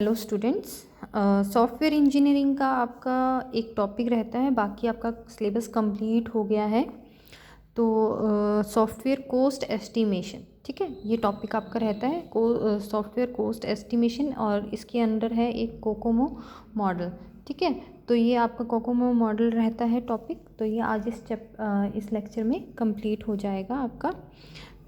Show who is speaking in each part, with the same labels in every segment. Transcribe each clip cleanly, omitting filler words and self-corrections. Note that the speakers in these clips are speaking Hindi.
Speaker 1: हेलो स्टूडेंट्स, सॉफ्टवेयर इंजीनियरिंग का आपका एक टॉपिक रहता है। बाकी आपका सिलेबस कंप्लीट हो गया है। तो सॉफ्टवेयर कोस्ट एस्टिमेशन, ठीक है, ये टॉपिक आपका रहता है सॉफ्टवेयर कोस्ट एस्टिमेशन, और इसके अंडर है एक कोकोमो मॉडल। ठीक है, तो ये आपका कोकोमो मॉडल रहता है टॉपिक। तो ये आज इस लेक्चर में कंप्लीट हो जाएगा आपका।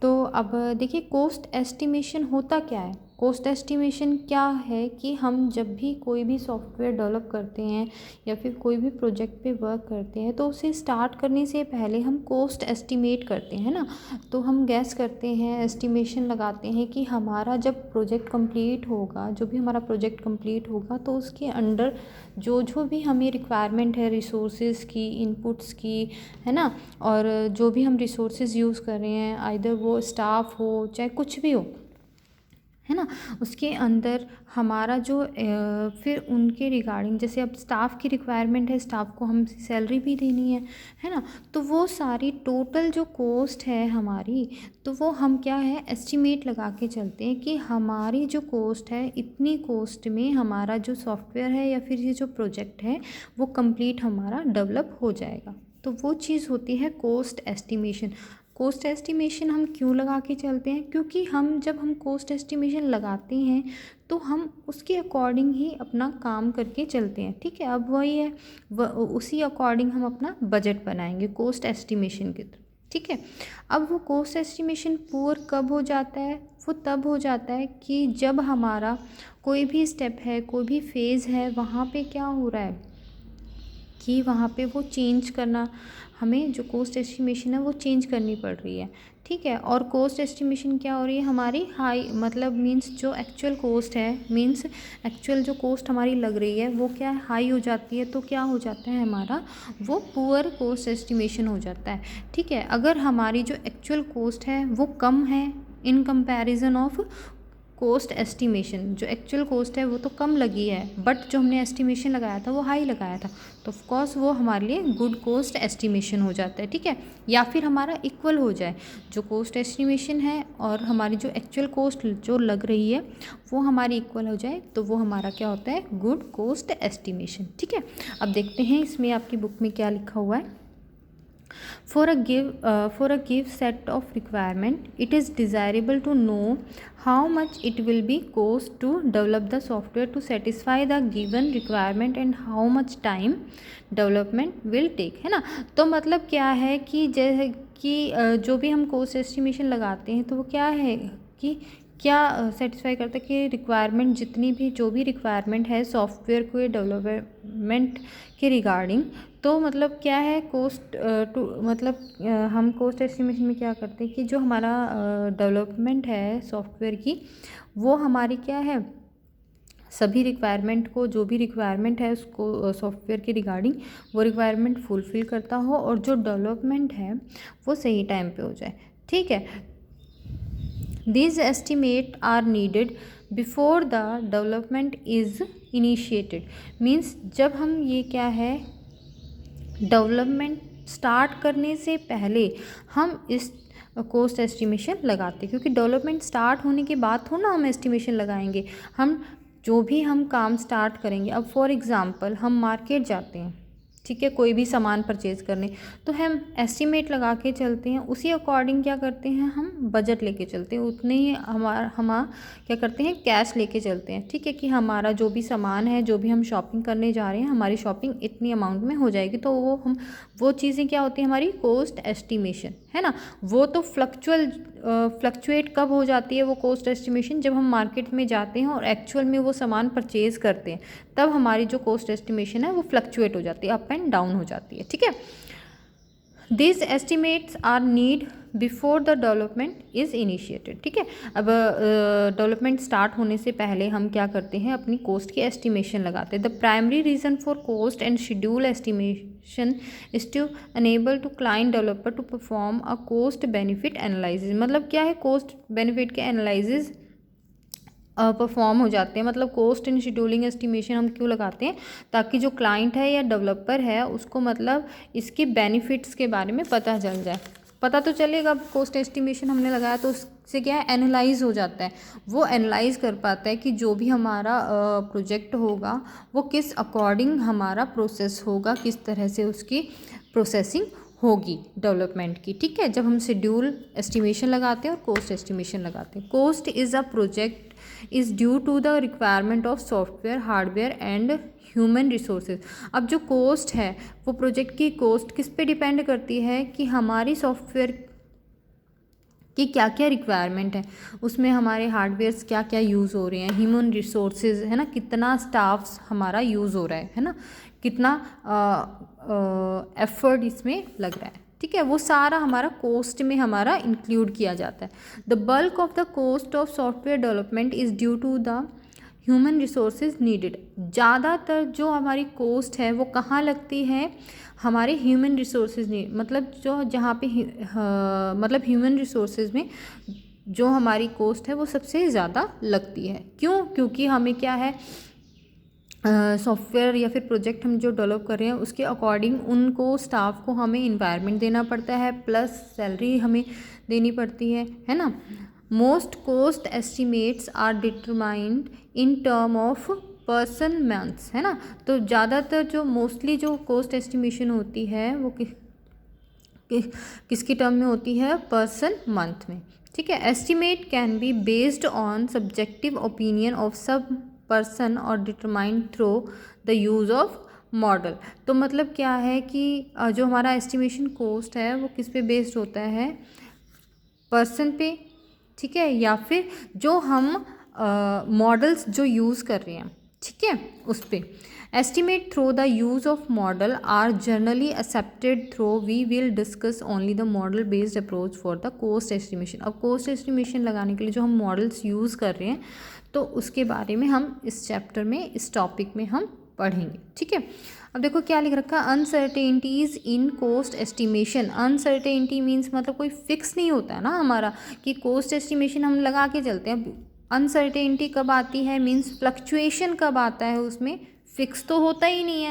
Speaker 1: तो अब देखिए, कोस्ट एस्टिमेशन होता क्या है। कोस्ट एस्टिमेशन क्या है कि हम जब भी कोई भी सॉफ्टवेयर डेवलप करते हैं या फिर कोई भी प्रोजेक्ट पे वर्क करते हैं, तो उसे स्टार्ट करने से पहले हम कोस्ट एस्टिमेट करते हैं ना। तो हम गैस करते हैं, एस्टिमेशन लगाते हैं कि हमारा जब प्रोजेक्ट कंप्लीट होगा, जो भी हमारा प्रोजेक्ट कंप्लीट होगा, तो उसके अंडर जो जो भी हमें रिक्वायरमेंट है रिसोर्सेज की, इनपुट्स की, है ना, और जो भी हम रिसोर्सेज यूज़ कर रहे हैं, आइदर वो स्टाफ हो चाहे कुछ भी हो, है ना, उसके अंदर हमारा जो फिर उनके रिगार्डिंग, जैसे अब स्टाफ की रिक्वायरमेंट है, स्टाफ को हम सैलरी भी देनी है ना, तो वो सारी टोटल जो कॉस्ट है हमारी, तो वो हम क्या है एस्टिमेट लगा के चलते हैं कि हमारी जो कॉस्ट है, इतनी कॉस्ट में हमारा जो सॉफ्टवेयर है या फिर ये जो प्रोजेक्ट है वो कंप्लीट हमारा डेवलप हो जाएगा। तो वो चीज़ होती है कोस्ट एस्टिमेशन। कोस्ट एस्टिमेशन हम क्यों लगा के चलते हैं, क्योंकि जब हम कोस्ट एस्टिमेशन लगाते हैं तो हम उसके अकॉर्डिंग ही अपना काम करके चलते हैं। ठीक है, अब वही है, उसी अकॉर्डिंग हम अपना बजट बनाएंगे कोस्ट एस्टिमेशन के थ्रू। ठीक है, अब वो कोस्ट एस्टिमेशन पूर कब हो जाता है, वो तब हो जाता है कि जब हमारा कोई भी स्टेप है, कोई भी फेज़ है, वहाँ पे क्या हो रहा है कि वहाँ पे वो चेंज करना, हमें जो कोस्ट एस्टिमेशन है वो चेंज करनी पड़ रही है। ठीक है, और कोस्ट एस्टिमेशन क्या हो रही है हमारी हाई, मतलब मींस जो एक्चुअल कोस्ट है, मींस एक्चुअल जो कोस्ट हमारी लग रही है वो क्या है हाई हो जाती है। तो क्या हो जाता है हमारा, वो पुअर कोस्ट एस्टिमेशन हो जाता है। ठीक है, अगर हमारी जो एक्चुअल कोस्ट है वो कम है in comparison of cost estimation, जो एक्चुअल कोस्ट है वो तो कम लगी है, बट जो हमने एस्टिमेशन लगाया था वो हाई लगाया था, तो ऑफ कोर्स वो हमारे लिए गुड कोस्ट एस्टिमेशन हो जाता है। ठीक है, या फिर हमारा इक्वल हो जाए, जो कोस्ट एस्टिमेशन है और हमारी जो एक्चुअल कोस्ट जो लग रही है वो हमारी इक्वल हो जाए, तो वो हमारा क्या होता है, गुड कोस्ट एस्टिमेशन। ठीक है, अब देखते हैं इसमें आपकी बुक में क्या लिखा हुआ है। For a give set of requirement, it is desirable to know how much it will be cost to develop the software to satisfy the given requirement and how much time development will take, है ना। तो मतलब क्या है कि जैसे कि जो भी हम कोस्ट एस्टिमेशन लगाते हैं तो वो क्या है कि क्या सेटिस्फाई करता है कि रिक्वायरमेंट, जितनी भी जो भी रिक्वायरमेंट है सॉफ्टवेयर को डेवलपमेंट के रिगार्डिंग, तो मतलब क्या है कोस्ट टू, मतलब हम कोस्ट एस्टिमेशन में क्या करते हैं कि जो हमारा डेवलपमेंट है सॉफ्टवेयर की, वो हमारी क्या है, सभी रिक्वायरमेंट को, जो भी रिक्वायरमेंट है उसको सॉफ्टवेयर की रिगार्डिंग, वो रिक्वायरमेंट फुलफ़िल करता हो और जो डेवलपमेंट है वो सही टाइम पे हो जाए। ठीक है, these estimates are needed before the development is initiated, means जब हम ये क्या है डेवलपमेंट स्टार्ट करने से पहले हम इस कोस्ट एस्टिमेशन लगाते, क्योंकि डेवलपमेंट स्टार्ट होने के बाद थोड़ा ना हम एस्टिमेशन लगाएंगे। हम जो भी हम काम स्टार्ट करेंगे, अब फॉर एग्ज़ाम्पल हम मार्केट जाते हैं, ठीक है, कोई भी सामान परचेज़ करने, तो हम एस्टिमेट लगा के चलते हैं, उसी अकॉर्डिंग क्या करते हैं हम बजट लेके चलते हैं, उतने ही हम क्या करते हैं कैश लेके चलते हैं। ठीक है, कि हमारा जो भी सामान है, जो भी हम शॉपिंग करने जा रहे हैं, हमारी शॉपिंग इतनी अमाउंट में हो जाएगी, तो वो चीज़ें क्या होती हैं हमारी कोस्ट एस्टिमेशन, है ना। वो तो फ्लक्चुएट कब हो जाती है वो कोस्ट एस्टिमेशन, जब हम मार्केट में जाते हैं और एक्चुअल में वो सामान परचेज़ करते हैं, तब हमारी जो कोस्ट एस्टिमेशन है वो फ्लक्चुएट हो जाती है, अप एंड डाउन हो जाती है। ठीक है, this estimates are need before the development is initiated. ठीक है, अब डेवलपमेंट स्टार्ट होने से पहले हम क्या करते हैं, अपनी कोस्ट की एस्टिमेशन लगाते हैं। The primary reason for cost and schedule estimation is to enable to client developer to perform a cost benefit analysis. मतलब क्या है, कोस्ट बेनिफिट के एनालिसिस परफॉर्म हो जाते हैं। मतलब कोस्ट एंड शेड्यूलिंग एस्टिमेशन हम क्यों लगाते हैं, ताकि जो क्लाइंट है या डेवलपर है उसको मतलब इसके बेनिफिट्स के बारे में पता चल जाए। पता तो चलेगा, कोस्ट एस्टिमेशन हमने लगाया तो से क्या है, एनालाइज हो जाता है। वो एनालाइज कर पाता है कि जो भी हमारा प्रोजेक्ट होगा वो किस अकॉर्डिंग हमारा प्रोसेस होगा, किस तरह से उसकी प्रोसेसिंग होगी डेवलपमेंट की। ठीक है, जब हम शेड्यूल एस्टिमेशन लगाते हैं और कोस्ट एस्टिमेशन लगाते हैं। Cost is a project is due to the requirement of software, hardware and human resources. अब जो कोस्ट है वो प्रोजेक्ट की कोस्ट किस पे डिपेंड करती है कि हमारी सॉफ्टवेयर कि क्या क्या रिक्वायरमेंट है, उसमें हमारे हार्डवेयर्स क्या क्या यूज़ हो रहे हैं, ह्यूमन रिसोर्सेज है ना, कितना स्टाफ्स हमारा यूज़ हो रहा है ना, कितना एफर्ट इसमें लग रहा है। ठीक है, वो सारा हमारा कोस्ट में हमारा इंक्लूड किया जाता है। The bulk of the cost of software development is due to the human resources needed. ज़्यादातर जो हमारी कोस्ट है वो कहाँ लगती है, हमारे ह्यूमन रिसोर्सेज नीड, मतलब जो जहाँ पे मतलब ह्यूमन रिसोर्सेज में जो हमारी कोस्ट है वो सबसे ज़्यादा लगती है। क्यों? क्योंकि हमें क्या है, सॉफ्टवेयर या फिर प्रोजेक्ट हम जो डेवलप कर रहे हैं उसके अकॉर्डिंग उनको स्टाफ को हमें इन्वायरमेंट देना पड़ता है, प्लस सैलरी हमें देनी पड़ती है ना। Most cost estimates are determined in term of person months, है ना। तो ज़्यादातर जो मोस्टली जो कोस्ट एस्टिमेशन होती है वो किसकी टर्म में होती है, पर्सन मंथ में। ठीक है, estimate can be based on subjective opinion of सब पर्सन और determined through the use of model. तो मतलब क्या है कि जो हमारा एस्टिमेशन कोस्ट है वो किस पे बेस्ड होता है, पर्सन पे। ठीक है, या फिर जो हम मॉडल्स जो यूज़ कर रहे हैं, ठीक है, उस पर। Estimate through the use of model are generally accepted through we will discuss only the model based approach for the cost estimation. अब कोस्ट एस्टिमेशन लगाने के लिए जो हम मॉडल्स यूज़ कर रहे हैं तो उसके बारे में हम इस चैप्टर में, इस टॉपिक में हम पढ़ेंगे। ठीक है, अब देखो क्या लिख रखा है, अनसर्टेनिटीज़ इन कोस्ट एस्टिमेशन। अनसर्टेनिटी मीन्स मतलब कोई फिक्स नहीं होता है ना हमारा, कि कोस्ट एस्टिमेशन हम लगा के चलते हैं। अनसर्टेनिटी कब आती है, मीन्स फ्लक्चुएशन कब आता है, उसमें फिक्स तो होता ही नहीं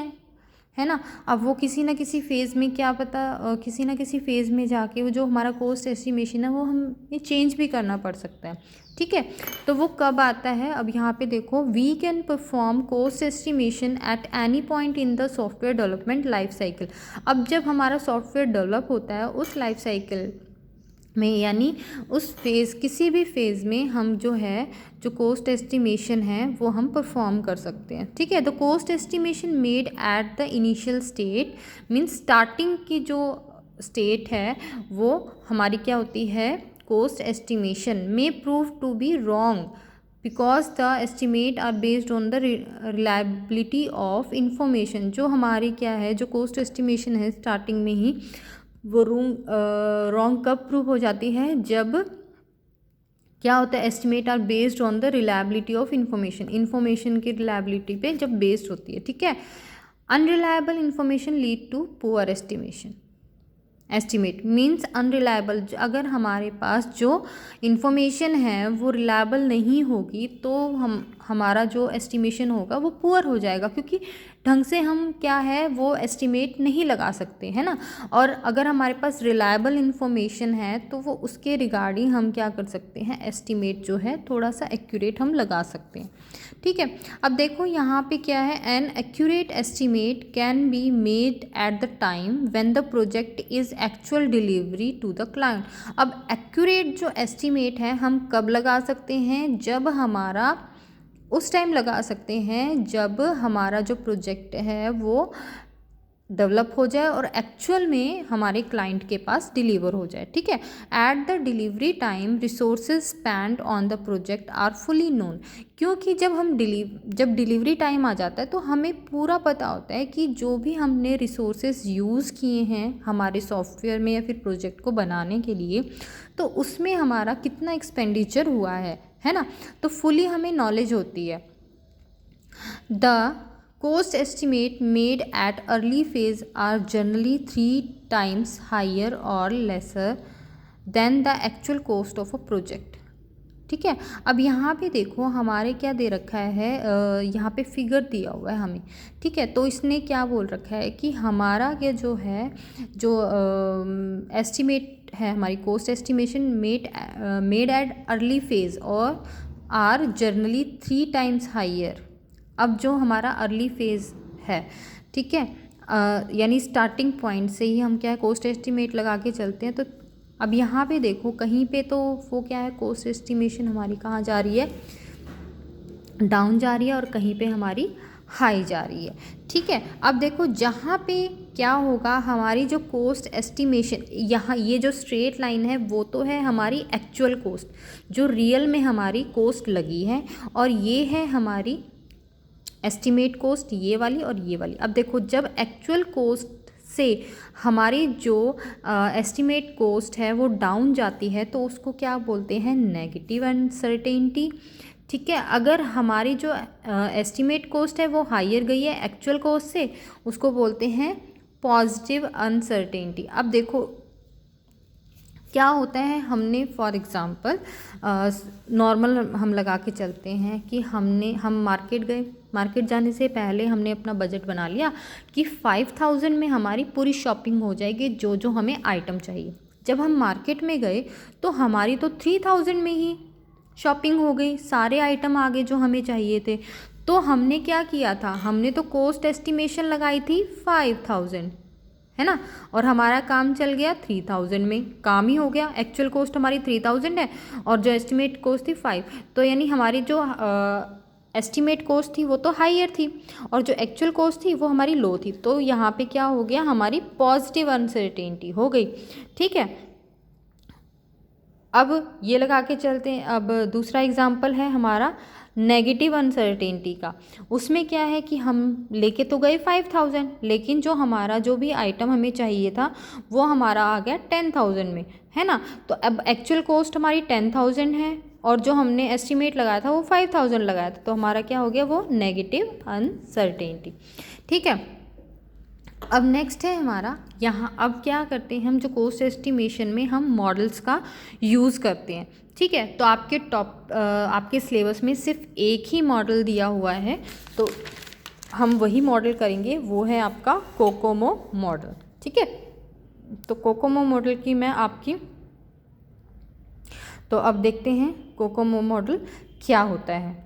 Speaker 1: है ना। अब वो किसी ना किसी फेज़ में, क्या पता किसी ना किसी फेज़ में जाके वो जो हमारा कोस्ट एस्टिमेशन है वो हमें चेंज भी करना पड़ सकता है। ठीक है, तो वो कब आता है, अब यहाँ पे देखो, we can perform cost estimation at any point in the software development life cycle. अब जब हमारा सॉफ्टवेयर डेवलप होता है उस लाइफ साइकिल में, यानी उस फेज़, किसी भी फेज़ में हम जो है, जो कोस्ट एस्टिमेशन है वो हम परफॉर्म कर सकते हैं। ठीक है, the cost estimation made at the initial state means starting की जो स्टेट है वो हमारी क्या होती है, कोस्ट एस्टिमेशन में prove to be wrong because the estimate are based on the reliability of information. जो हमारी क्या है, जो कोस्ट एस्टिमेशन है स्टार्टिंग में ही वो रॉन्ग कब प्रूव हो जाती है, जब क्या होता है, estimate are based on the reliability of information की रिलायबिलिटी पे जब बेस्ड होती है। ठीक है, unreliable information lead to poor estimate means unreliable. अगर हमारे पास जो इन्फॉर्मेशन है वो रिलायबल नहीं होगी तो हमारा जो एस्टिमेशन होगा वो पुअर हो जाएगा, क्योंकि ढंग से हम क्या है वो एस्टिमेट नहीं लगा सकते, है ना। और अगर हमारे पास रिलायबल इन्फॉर्मेशन है तो वो उसके रिगार्डिंग हम क्या कर सकते हैं, एस्टिमेट जो है थोड़ा सा एक्यूरेट हम लगा सकते हैं। ठीक है, अब देखो यहाँ पे क्या है, an accurate estimate can be made at the time when the project is actual delivery to the client. अब एक्यूरेट जो एस्टिमेट है हम कब लगा सकते हैं, जब हमारा, उस टाइम लगा सकते हैं जब हमारा जो प्रोजेक्ट है वो डेवलप हो जाए और एक्चुअल में हमारे क्लाइंट के पास डिलीवर हो जाए। ठीक है, at the delivery time resources spend on the project are fully known. क्योंकि जब डिलीवरी टाइम आ जाता है तो हमें पूरा पता होता है कि जो भी हमने रिसोर्सेज यूज़ किए हैं हमारे सॉफ्टवेयर में या फिर प्रोजेक्ट को बनाने के लिए, तो उसमें हमारा कितना एक्सपेंडिचर हुआ है ना। तो फुली हमें नॉलेज होती है। The cost estimate made at early phase are generally 3 times higher or lesser than the actual cost of a project. ठीक है। अब यहाँ पे देखो हमारे क्या दे रखा है, यहाँ पे फिगर दिया हुआ है हमें, ठीक है। तो इसने क्या बोल रखा है कि हमारा ये जो है, जो एस्टिमेट है, हमारी cost estimation made at early phase और आर जनरली 3 टाइम्स हाइयर। अब जो हमारा अर्ली फेज है, ठीक है, यानी स्टार्टिंग पॉइंट से ही हम क्या है कॉस्ट एस्टिमेट लगा के चलते हैं। तो अब यहाँ पे देखो कहीं पे तो वो क्या है, कॉस्ट एस्टिमेशन हमारी कहाँ जा रही है, डाउन जा रही है, और कहीं पे हमारी हाई जा रही है, ठीक है। अब देखो जहाँ पे क्या होगा, हमारी जो कॉस्ट एस्टिमेशन, यहाँ ये जो स्ट्रेट लाइन है वो तो है हमारी एक्चुअल कॉस्ट, जो रियल में हमारी कॉस्ट लगी है, और ये है हमारी एस्टिमेट कॉस्ट, ये वाली और ये वाली। अब देखो जब एक्चुअल कॉस्ट से हमारी जो एस्टिमेट कॉस्ट है वो डाउन जाती है तो उसको क्या बोलते हैं, नेगेटिव अनसर्टेनिटी, ठीक है। अगर हमारी जो एस्टिमेट कॉस्ट है वो हायर गई है एक्चुअल कॉस्ट से, उसको बोलते हैं पॉजिटिव अनसर्टेनिटी। अब देखो क्या होता है, हमने फॉर एग्ज़ाम्पल नॉर्मल हम लगा के चलते हैं कि हम मार्केट गए, मार्केट जाने से पहले हमने अपना बजट बना लिया कि 5000 में हमारी पूरी शॉपिंग हो जाएगी, जो जो हमें आइटम चाहिए। जब हम मार्केट में गए तो हमारी तो 3000 में ही शॉपिंग हो गई, सारे आइटम आ गए जो हमें चाहिए थे। तो हमने क्या किया था, हमने तो कॉस्ट एस्टिमेशन लगाई थी 5000, है ना, और हमारा काम चल गया 3000 में, काम ही हो गया। एक्चुअल कॉस्ट हमारी 3000 है और जो एस्टिमेट कॉस्ट थी 5, तो यानी हमारी जो एस्टिमेट कॉस्ट थी वो तो हायर थी और जो एक्चुअल कॉस्ट थी वो हमारी लो थी। तो यहाँ पे क्या हो गया, हमारी पॉजिटिव अनसर्टेनिटी हो गई, ठीक है। अब ये लगा के चलते हैं। अब दूसरा एग्जाम्पल है हमारा नेगेटिव अनसर्टेनिटी का। उसमें क्या है कि हम लेके तो गए 5000, लेकिन जो हमारा जो भी आइटम हमें चाहिए था वो हमारा आ गया 10000 में, है ना। तो अब एक्चुअल कॉस्ट हमारी 10000 है और जो हमने एस्टिमेट लगाया था वो 5000 लगाया था, तो हमारा क्या हो गया, वो नेगेटिव अनसर्टेनिटी, ठीक है। अब नेक्स्ट है हमारा यहाँ, अब क्या करते हैं हम, जो कॉस्ट एस्टिमेशन में हम मॉडल्स का यूज़ करते हैं, ठीक है। तो आपके सिलेबस में सिर्फ एक ही मॉडल दिया हुआ है, तो हम वही मॉडल करेंगे, वो है आपका कोकोमो मॉडल, ठीक है। तो कोकोमो मॉडल की मैं आपकी, तो अब देखते हैं कोकोमो मॉडल क्या होता है।